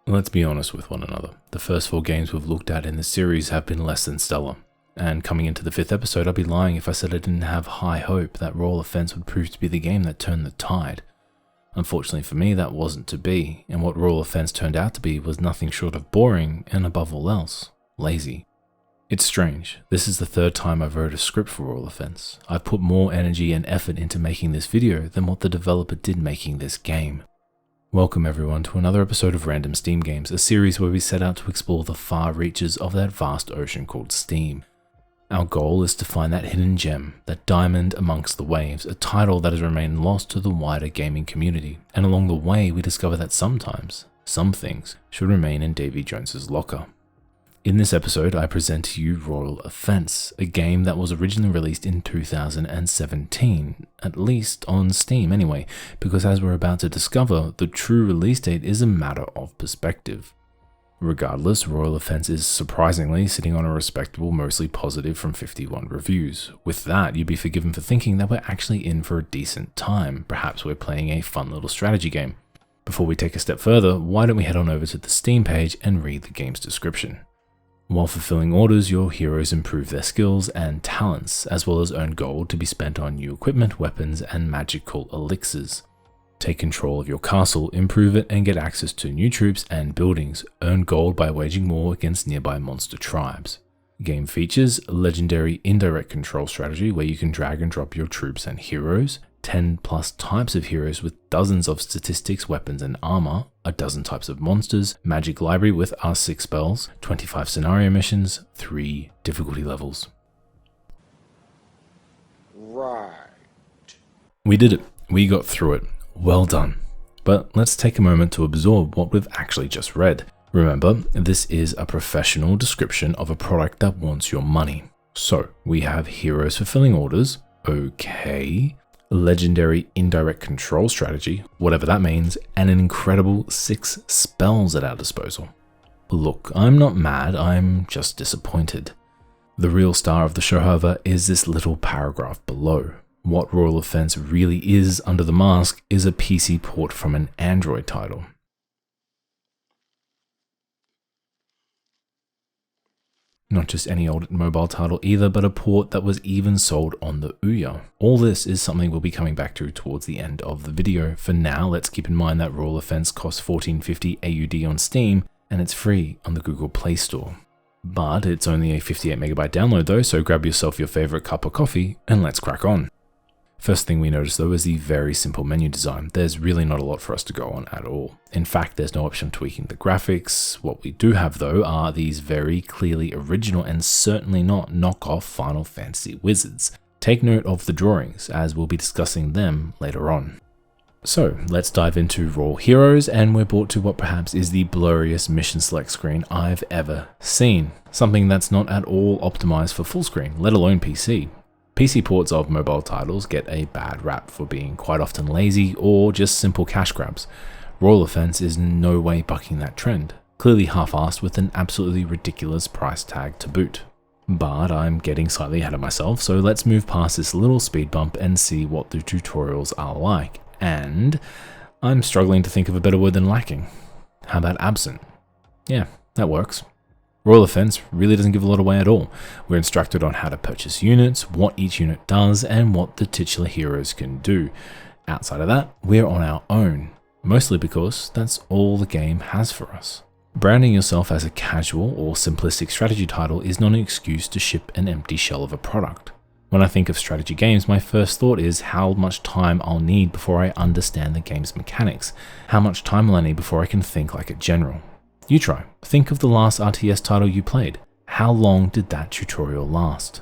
Let's be honest with one another. The first 4 games we've looked at in the series have been less than stellar. And coming into the 5th episode, I'd be lying if I said I didn't have high hope that Royal Offence would prove to be the game that turned the tide. Unfortunately for me, that wasn't to be, and what Royal Offence turned out to be was nothing short of boring, and above all else, lazy. It's strange, this is the 3rd time I've wrote a script for Royal Offence. I've put more energy and effort into making this video than what the developer did making this game. Welcome everyone to another episode of Random Steam Games, a series where we set out to explore the far reaches of that vast ocean called Steam. Our goal is to find that hidden gem, that diamond amongst the waves, a title that has remained lost to the wider gaming community, and along the way we discover that sometimes, some things should remain in Davy Jones's locker. In this episode, I present to you Royal Offence, a game that was originally released in 2017, at least on Steam anyway, because as we're about to discover, the true release date is a matter of perspective. Regardless, Royal Offence is surprisingly sitting on a respectable, mostly positive from 51 reviews. With that, you'd be forgiven for thinking that we're actually in for a decent time, perhaps we're playing a fun little strategy game. Before we take a step further, why don't we head on over to the Steam page and read the game's description. While fulfilling orders, your heroes improve their skills and talents, as well as earn gold to be spent on new equipment, weapons, and magical elixirs. Take control of your castle, improve it, and get access to new troops and buildings. Earn gold by waging war against nearby monster tribes. Game features a legendary indirect control strategy where you can drag and drop your troops and heroes, 10 plus types of heroes with dozens of statistics, weapons, and armor, a dozen types of monsters, magic library with R6 spells, 25 scenario missions, 3 difficulty levels. Right. We did it. We got through it. Well done. But let's take a moment to absorb what we've actually just read. Remember, this is a professional description of a product that wants your money. So, we have heroes fulfilling orders, okay, legendary indirect control strategy, whatever that means, and an incredible 6 spells at our disposal. Look, I'm not mad, I'm just disappointed. The real star of the show, however, is this little paragraph below. What Royal Offence really is under the mask is a PC port from an Android title. Not just any old mobile title either, but a port that was even sold on the Ouya. All this is something we'll be coming back to towards the end of the video. For now, let's keep in mind that Royal Offence costs $14.50 AUD on Steam, and it's free on the Google Play Store. But it's only a 58 megabyte download though, so grab yourself your favorite cup of coffee and let's crack on. First thing we notice though is the very simple menu design. There's really not a lot for us to go on at all. In fact, there's no option tweaking the graphics. What we do have though are these very clearly original and certainly not knockoff Final Fantasy wizards. Take note of the drawings as we'll be discussing them later on. So let's dive into Raw Heroes, and we're brought to what perhaps is the blurriest mission select screen I've ever seen. Something that's not at all optimized for full screen, let alone PC. PC ports of mobile titles get a bad rap for being quite often lazy or just simple cash grabs. Royal Offence is in no way bucking that trend, clearly half-assed with an absolutely ridiculous price tag to boot. But I'm getting slightly ahead of myself, so let's move past this little speed bump and see what the tutorials are like. And I'm struggling to think of a better word than lacking. How about absent? Yeah, that works. Royal Offence really doesn't give a lot away at all. We're instructed on how to purchase units, what each unit does, and what the titular heroes can do. Outside of that, we're on our own, mostly because that's all the game has for us. Branding yourself as a casual or simplistic strategy title is not an excuse to ship an empty shell of a product. When I think of strategy games, my first thought is how much time I'll need before I understand the game's mechanics. How much time will I need before I can think like a general? You try. Think of the last RTS title you played. How long did that tutorial last?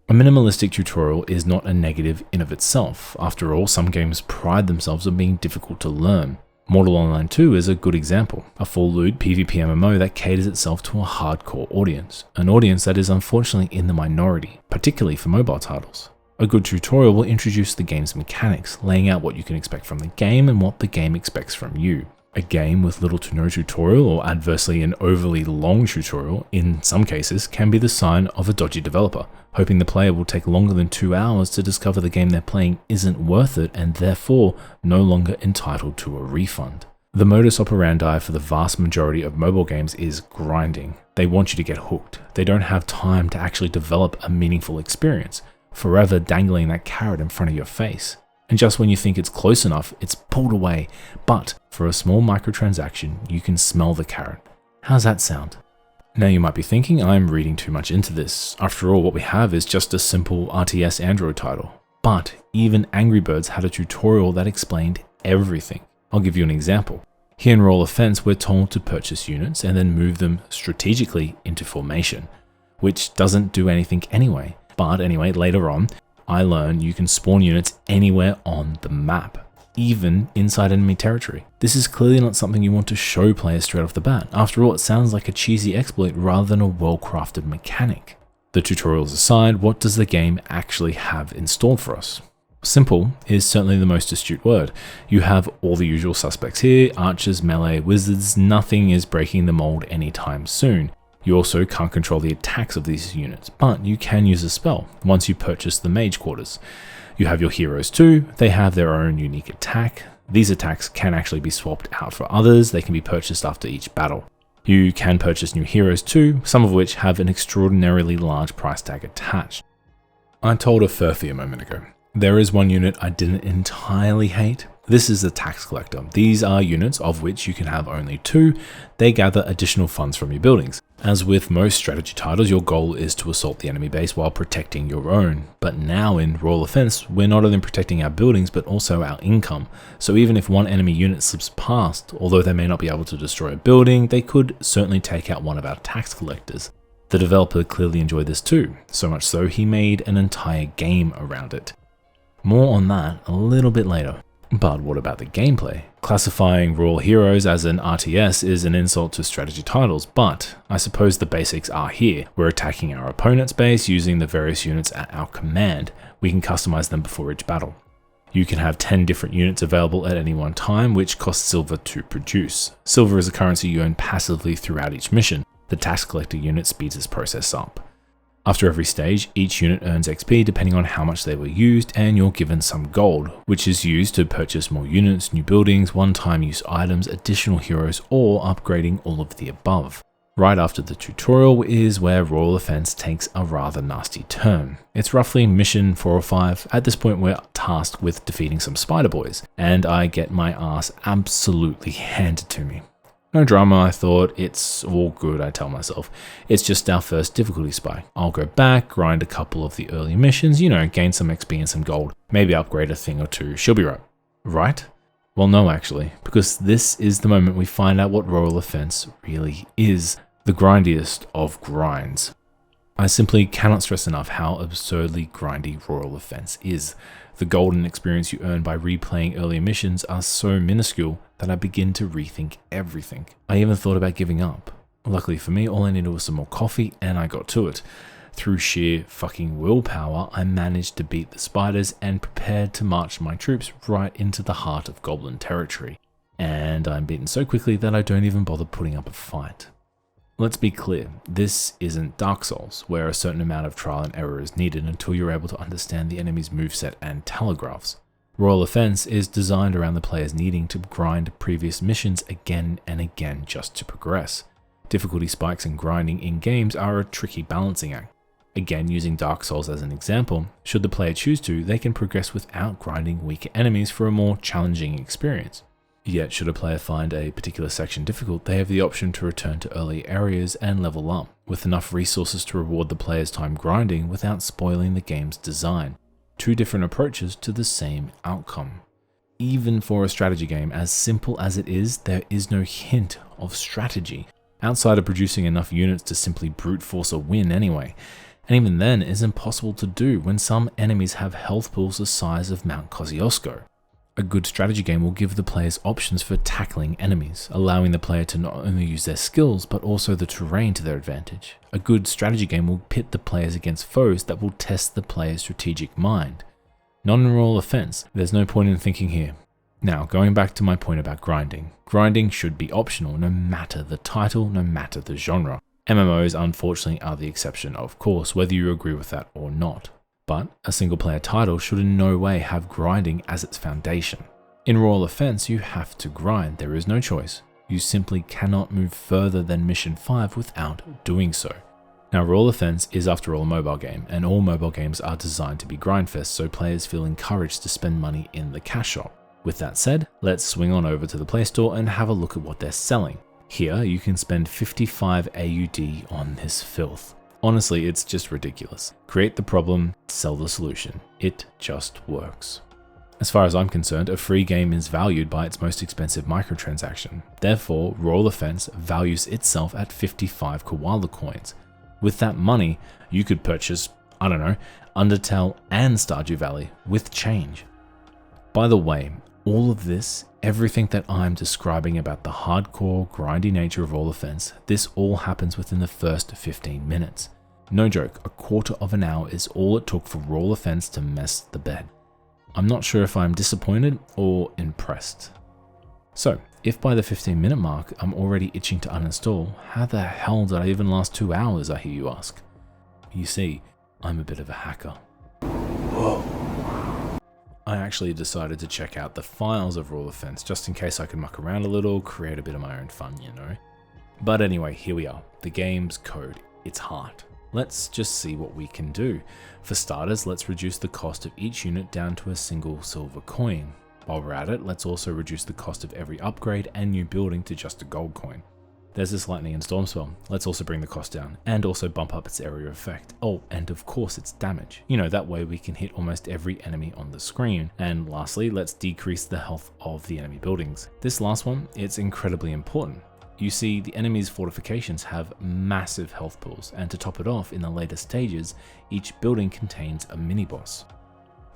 A minimalistic tutorial is not a negative in of itself. After all, some games pride themselves on being difficult to learn. Mortal Online 2 is a good example, a full loot PvP MMO that caters itself to a hardcore audience, an audience that is unfortunately in the minority, particularly for mobile titles. A good tutorial will introduce the game's mechanics, laying out what you can expect from the game and what the game expects from you. A game with little to no tutorial, or adversely an overly long tutorial, in some cases can be the sign of a dodgy developer, hoping the player will take longer than 2 hours to discover the game they're playing isn't worth it and therefore no longer entitled to a refund. The modus operandi for the vast majority of mobile games is grinding. They want you to get hooked. They don't have time to actually develop a meaningful experience, forever dangling that carrot in front of your face. And just when you think it's close enough, it's pulled away. But for a small microtransaction, you can smell the carrot. How's that sound? Now you might be thinking I'm reading too much into this. After all, what we have is just a simple RTS Android title. But even Angry Birds had a tutorial that explained everything. I'll give you an example. Here in Royal Offence, we're told to purchase units and then move them strategically into formation, which doesn't do anything anyway. But anyway, later on, I learned you can spawn units anywhere on the map, even inside enemy territory. This is clearly not something you want to show players straight off the bat. After all, it sounds like a cheesy exploit rather than a well-crafted mechanic. The tutorials aside, what does the game actually have installed for us? Simple is certainly the most astute word. You have all the usual suspects here: archers, melee, wizards. Nothing is breaking the mold anytime soon. You also can't control the attacks of these units, but you can use a spell once you purchase the mage quarters. You have your heroes too. They have their own unique attack. These attacks can actually be swapped out for others. They can be purchased after each battle. You can purchase new heroes too, some of which have an extraordinarily large price tag attached. I told a Furphy a moment ago. There is one unit I didn't entirely hate. This is the Tax Collector. These are units of which you can have only 2. They gather additional funds from your buildings. As with most strategy titles, your goal is to assault the enemy base while protecting your own. But now in Royal Offence, we're not only protecting our buildings, but also our income. So even if one enemy unit slips past, although they may not be able to destroy a building, they could certainly take out one of our tax collectors. The developer clearly enjoyed this too, so much so he made an entire game around it. More on that a little bit later. But what about the gameplay? Classifying Royal Heroes as an RTS is an insult to strategy titles, but I suppose the basics are here. We're attacking our opponent's base using the various units at our command. We can customize them before each battle. You can have 10 different units available at any one time, which costs silver to produce. Silver is a currency you earn passively throughout each mission. The tax collector unit speeds this process up. After every stage, each unit earns XP depending on how much they were used, and you're given some gold, which is used to purchase more units, new buildings, one-time use items, additional heroes, or upgrading all of the above. Right after the tutorial is where Royal Offence takes a rather nasty turn. It's roughly mission 4 or 5. At this point, we're tasked with defeating some spider boys, and I get my ass absolutely handed to me. No drama, I thought. It's all good, I tell myself. It's just our first difficulty spike. I'll go back, grind a couple of the early missions, gain some XP and some gold, maybe upgrade a thing or 2. She'll be right. Right? Well, no, actually, because this is the moment we find out what Royal Offence really is. The grindiest of grinds. I simply cannot stress enough how absurdly grindy Royal Offence is. The golden experience you earn by replaying earlier missions are so minuscule that I begin to rethink everything. I even thought about giving up. Luckily for me, all I needed was some more coffee and I got to it. Through sheer fucking willpower, I managed to beat the spiders and prepared to march my troops right into the heart of Goblin territory. And I'm beaten so quickly that I don't even bother putting up a fight. Let's be clear, this isn't Dark Souls, where a certain amount of trial and error is needed until you're able to understand the enemy's moveset and telegraphs. Royal Offence is designed around the players needing to grind previous missions again and again just to progress. Difficulty spikes and grinding in games are a tricky balancing act. Again, using Dark Souls as an example, should the player choose to, they can progress without grinding weaker enemies for a more challenging experience. Yet, should a player find a particular section difficult, they have the option to return to early areas and level up, with enough resources to reward the player's time grinding without spoiling the game's design. 2 different approaches to the same outcome. Even for a strategy game as simple as it is, there is no hint of strategy, outside of producing enough units to simply brute force a win anyway. And even then, it's impossible to do when some enemies have health pools the size of Mount Kosciuszko. A good strategy game will give the players options for tackling enemies, allowing the player to not only use their skills, but also the terrain to their advantage. A good strategy game will pit the players against foes that will test the player's strategic mind. Not in Royal Offence, there's no point in thinking here. Now, going back to my point about grinding. Grinding should be optional, no matter the title, no matter the genre. MMOs, unfortunately, are the exception, of course, whether you agree with that or not. But a single player title should in no way have grinding as its foundation. In Royal Offence, you have to grind, there is no choice. You simply cannot move further than Mission 5 without doing so. Now, Royal Offence is after all a mobile game, and all mobile games are designed to be grindfest, so players feel encouraged to spend money in the cash shop. With that said, let's swing on over to the Play Store and have a look at what they're selling. Here, you can spend 55 AUD on this filth. Honestly, it's just ridiculous. Create the problem, sell the solution. It just works. As far as I'm concerned, a free game is valued by its most expensive microtransaction. Therefore, Royal Offence values itself at 55 koala coins. With that money, you could purchase, I don't know, Undertale and Stardew Valley with change. By the way, all of this, everything that I'm describing about the hardcore, grindy nature of Royal Offence, this all happens within the first 15 minutes. No joke, a quarter of an hour is all it took for Royal Offence to mess the bed. I'm not sure if I'm disappointed or impressed. So, if by the 15-minute mark I'm already itching to uninstall, how the hell did I even last 2 hours, I hear you ask? You see, I'm a bit of a hacker. Whoa. I actually decided to check out the files of Royal Offence just in case I could muck around a little, create a bit of my own fun, you know. But anyway, here we are. The game's code. It's hard. Let's just see what we can do. For starters, let's reduce the cost of each unit down to a single silver coin. While we're at it, let's also reduce the cost of every upgrade and new building to just a gold coin. There's this lightning and storm spell. Let's also bring the cost down and also bump up its area effect. Oh, and of course its damage. You know, that way we can hit almost every enemy on the screen. And lastly, let's decrease the health of the enemy buildings. This last one, it's incredibly important. You see, the enemy's fortifications have massive health pools, and to top it off, in the later stages, each building contains a mini-boss.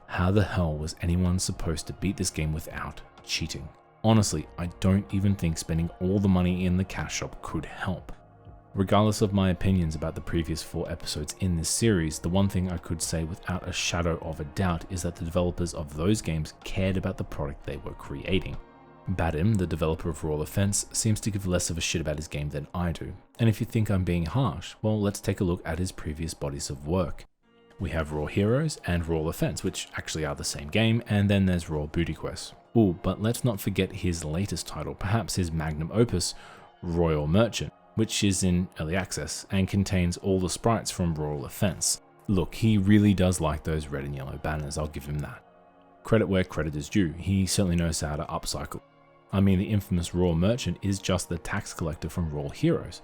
How the hell was anyone supposed to beat this game without cheating? Honestly, I don't even think spending all the money in the cash shop could help. Regardless of my opinions about the previous 4 episodes in this series, the one thing I could say without a shadow of a doubt is that the developers of those games cared about the product they were creating. Magnum, the developer of Royal Offence, seems to give less of a shit about his game than I do. And if you think I'm being harsh, well, let's take a look at his previous bodies of work. We have Raw Heroes and Royal Offence, which actually are the same game, and then there's Raw Booty Quest. Ooh, but let's not forget his latest title, perhaps his magnum opus, Royal Merchant, which is in early access and contains all the sprites from Royal Offence. Look, he really does like those red and yellow banners, I'll give him that. Credit where credit is due, he certainly knows how to upcycle. I mean, the infamous Royal Merchant is just the tax collector from Royal Heroes.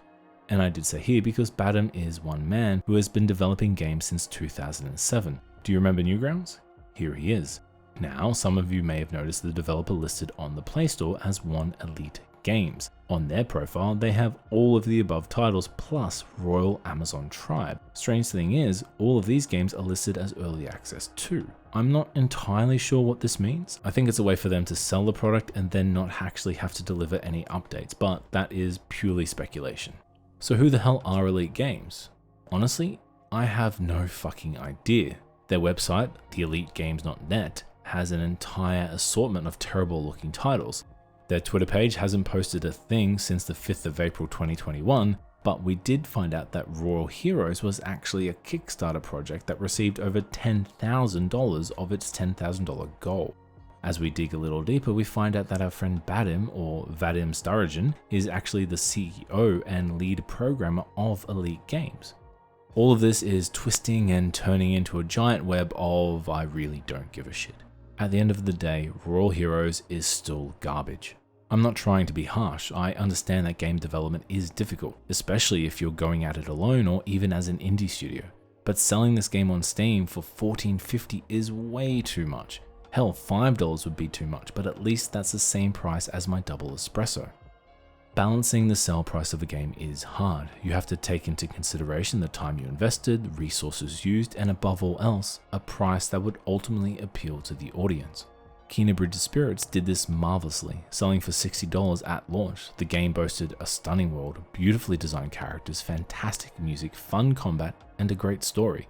And I did say here because Magnum is one man who has been developing games since 2007. Do you remember Newgrounds? Here he is. Now, some of you may have noticed the developer listed on the Play Store as One Elite Games. On their profile, they have all of the above titles plus Royal Amazon Tribe. Strange thing is, all of these games are listed as early access too. I'm not entirely sure what this means. I think it's a way for them to sell the product and then not actually have to deliver any updates, but that is purely speculation. So who the hell are Elite Games? Honestly, I have no fucking idea. Their website, theelitegames.net, has an entire assortment of terrible looking titles. Their Twitter page hasn't posted a thing since the 5th of April 2021, but we did find out that Royal Heroes was actually a Kickstarter project that received over $10,000 of its $10,000 goal. As we dig a little deeper, we find out that our friend Vadim, or Vadim Starajan, is actually the CEO and lead programmer of Elite Games. All of this is twisting and turning into a giant web of I really don't give a shit. At the end of the day, Royal Heroes is still garbage. I'm not trying to be harsh, I understand that game development is difficult, especially if you're going at it alone or even as an indie studio. But selling this game on Steam for $14.50 is way too much. Hell, $5 would be too much, but at least that's the same price as my double espresso. Balancing the sell price of a game is hard. You have to take into consideration the time you invested, resources used, and above all else, a price that would ultimately appeal to the audience. Kena Bridge of Spirits did this marvelously, selling for $60 at launch. The game boasted a stunning world, beautifully designed characters, fantastic music, fun combat, and a great story.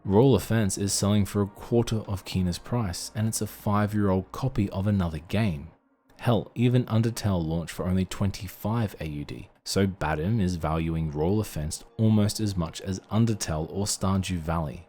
Royal Offence is selling for a quarter of Kena's price, and it's a 5-year-old copy of another game. Hell, even Undertale launched for only 25 AUD, so Magnum is valuing Royal Offence almost as much as Undertale or Stardew Valley.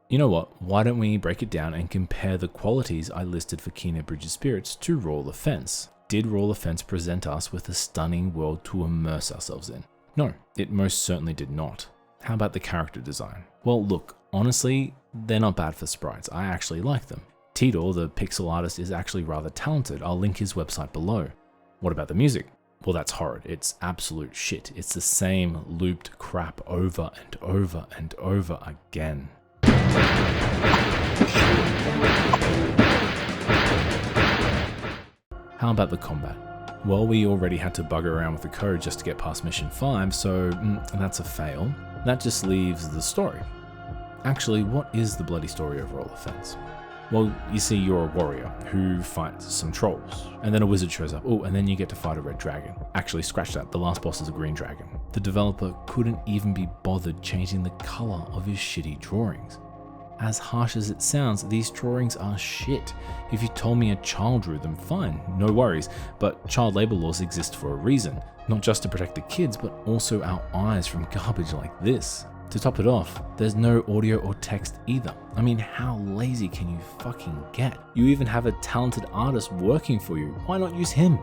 You know what, why don't we break it down and compare the qualities I listed for Kena Bridge of Spirits to Royal Offence? Did Royal Offence present us with a stunning world to immerse ourselves in? No, it most certainly did not. How about the character design? Well, look, honestly, they're not bad for sprites. I actually like them. Tidor, the pixel artist, is actually rather talented. I'll link his website below. What about the music? Well, that's horrid. It's absolute shit. It's the same looped crap over and over and over again. How about the combat? Well, we already had to bugger around with the code just to get past mission 5, so that's a fail. That just leaves the story. Actually, what is the bloody story of Royal Offence? Well, you see, you're a warrior who fights some trolls, and then a wizard shows up. Oh, and then you get to fight a red dragon. Actually, scratch that, the last boss is a green dragon. The developer couldn't even be bothered changing the color of his shitty drawings. As harsh as it sounds, these drawings are shit. If you told me a child drew them, fine, no worries, but child labor laws exist for a reason, not just to protect the kids, but also our eyes from garbage like this. To top it off, there's no audio or text either. I mean, how lazy can you fucking get? You even have a talented artist working for you. Why not use him?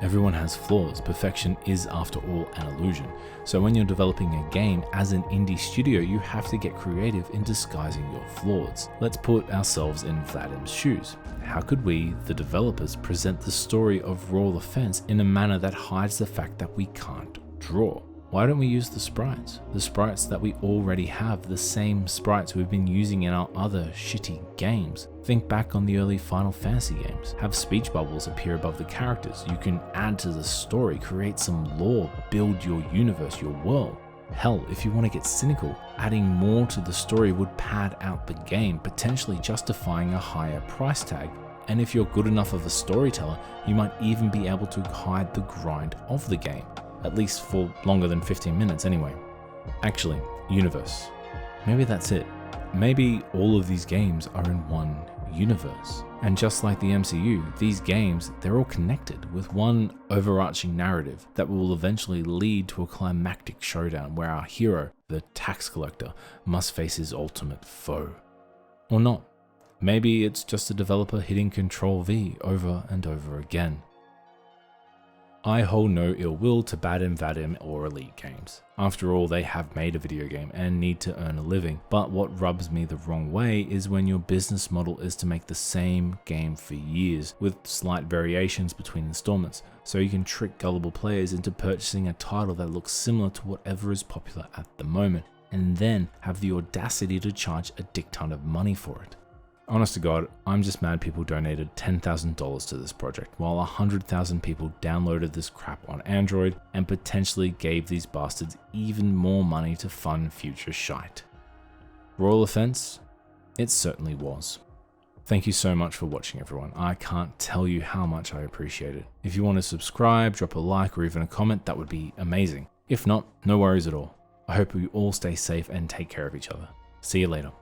Everyone has flaws. Perfection is, after all, an illusion. So when you're developing a game as an indie studio, you have to get creative in disguising your flaws. Let's put ourselves in Vadim's shoes. How could we, the developers, present the story of Royal Offence in a manner that hides the fact that we can't draw? Why don't we use the sprites? The sprites that we already have, the same sprites we've been using in our other shitty games. Think back on the early Final Fantasy games. Have speech bubbles appear above the characters. You can add to the story, create some lore, build your universe, your world. Hell, if you want to get cynical, adding more to the story would pad out the game, potentially justifying a higher price tag. And if you're good enough of a storyteller, you might even be able to hide the grind of the game. At least for longer than 15 minutes anyway. Actually, universe. Maybe that's it. Maybe all of these games are in one universe. And just like the MCU, these games, they're all connected with one overarching narrative that will eventually lead to a climactic showdown where our hero, the tax collector, must face his ultimate foe. Or not. Maybe it's just a developer hitting Control V over and over again. I hold no ill will to Vadim or Elite Games. After all, they have made a video game and need to earn a living, but what rubs me the wrong way is when your business model is to make the same game for years, with slight variations between installments, so you can trick gullible players into purchasing a title that looks similar to whatever is popular at the moment, and then have the audacity to charge a dick ton of money for it. Honest to God, I'm just mad people donated $10,000 to this project, while 100,000 people downloaded this crap on Android and potentially gave these bastards even more money to fund future shite. Royal Offence? It certainly was. Thank you so much for watching, everyone. I can't tell you how much I appreciate it. If you want to subscribe, drop a like, or even a comment, that would be amazing. If not, no worries at all. I hope you all stay safe and take care of each other. See you later.